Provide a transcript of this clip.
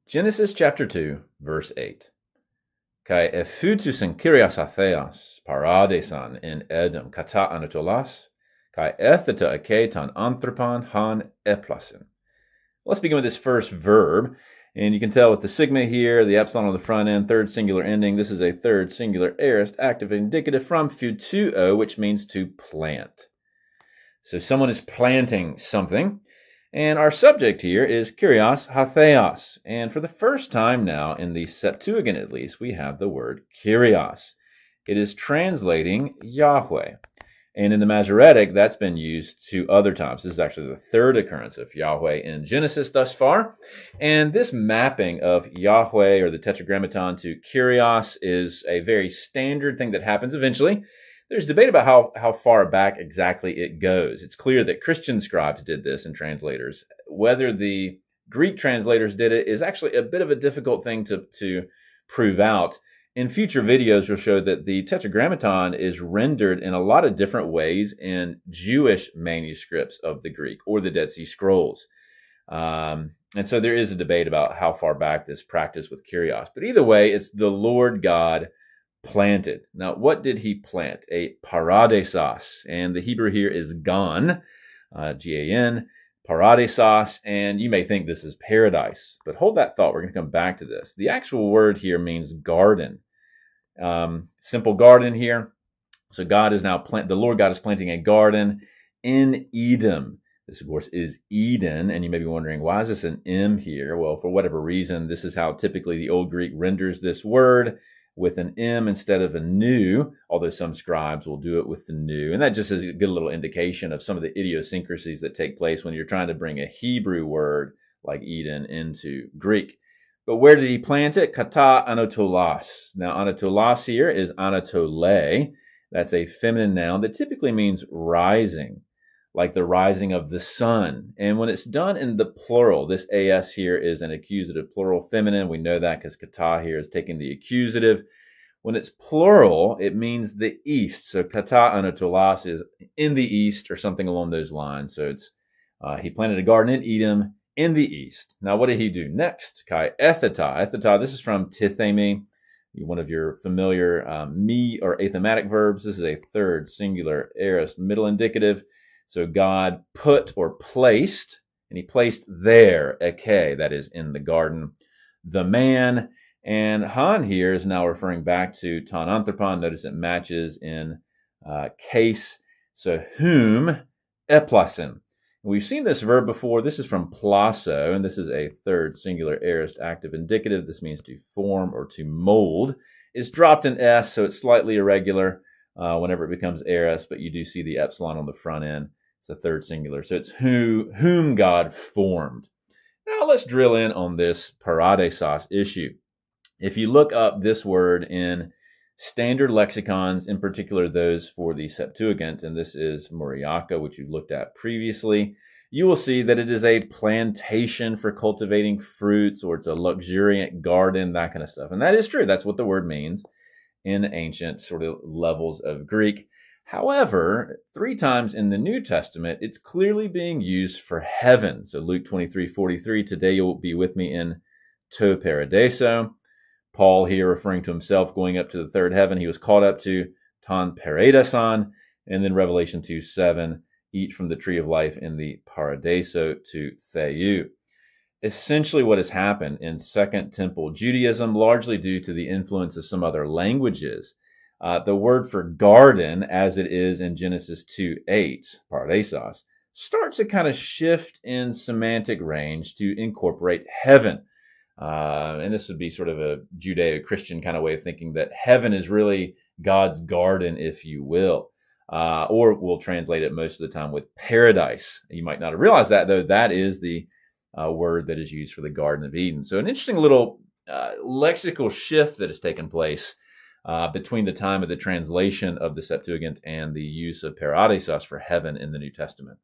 Genesis chapter 2, verse 8. Kai efutusen Kyrios atheos, paradesan in Edem, kata anatolas, kai etheta aketan anthropon han eplasin. Let's begin with this first verb. And you can tell with the sigma here, the epsilon on the front end, third singular ending. This is a third singular aorist active indicative from futuo, which means to plant. So someone is planting something. And our subject here is Kyrios hatheos. And for the first time now, in the Septuagint at least, we have the word Kyrios. It is translating Yahweh. And in the Masoretic, that's been used 2 other times. This is actually the third occurrence of Yahweh in Genesis thus far. And this mapping of Yahweh or the Tetragrammaton to Kyrios is a very standard thing that happens eventually. There's debate about how far back exactly it goes. It's clear that Christian scribes did this and translators. Whether the Greek translators did it is actually a bit of a difficult thing to prove out. In future videos, we'll show that the Tetragrammaton is rendered in a lot of different ways in Jewish manuscripts of the Greek or the Dead Sea Scrolls. And so there is a debate about how far back this practice with Kyrios. But either way, it's the Lord God planted. Now, what did he plant? A paradesos. And the Hebrew here is gan, G-A-N, paradesos. And you may think this is paradise. But hold that thought. We're going to come back to this. The actual word here means garden. Simple garden here. So God is now the Lord God is planting a garden in Edem. This, of course, is Eden. And you may be wondering, why is this an M here? Well, for whatever reason, this is how typically the Old Greek renders this word, with an M instead of a nu, although some scribes will do it with the nu. And that just is a good little indication of some of the idiosyncrasies that take place when you're trying to bring a Hebrew word like Eden into Greek. But where did he plant it? Kata anatolas. Now, anatolas here is anatole. That's a feminine noun that typically means rising, like the rising of the sun. And when it's done in the plural, this as here is an accusative plural feminine. We know that because kata here is taking the accusative. When it's plural, it means the east. So kata anatolas is in the east or something along those lines. So it's he planted a garden in Edom in the east. Now, what did he do next? Kai etheta. Etheta, this is from tithemi, one of your familiar me or athematic verbs. This is a third singular aorist middle indicative. So God put or placed, and he placed there, eke, that is in the garden, the man. And Han here is now referring back to ton anthropon. Notice it matches in case. So whom, eplasin. We've seen this verb before. This is from plaso, and this is a third singular aorist active indicative. This means to form or to mold. It's dropped in S, so it's slightly irregular whenever it becomes aorist, but you do see the epsilon on the front end. It's a third singular. So it's whom God formed. Now let's drill in on this paradesos issue. If you look up this word in standard lexicons, in particular those for the Septuagint, and this is Moriaka, which you looked at previously, you will see that it is a plantation for cultivating fruits, or it's a luxuriant garden, that kind of stuff. And that is true. That's what the word means in ancient sort of levels of Greek. However, 3 times in the New Testament, it's clearly being used for heaven. So Luke 23:43, today you'll be with me in to paradiso. Paul here referring to himself going up to the third heaven. He was caught up to ton paradison. And then Revelation 2:7, eat from the tree of life in the paradiso to theou. Essentially what has happened in Second Temple Judaism, largely due to the influence of some other languages, the word for garden, as it is in Genesis 2:8, paradisos, starts to kind of shift in semantic range to incorporate heaven. And this would be sort of a Judeo-Christian kind of way of thinking that heaven is really God's garden, if you will. Or we'll translate it most of the time with paradise. You might not have realized that, though. That is the word that is used for the Garden of Eden. So an interesting little lexical shift that has taken place between the time of the translation of the Septuagint and the use of paradisos for heaven in the New Testament.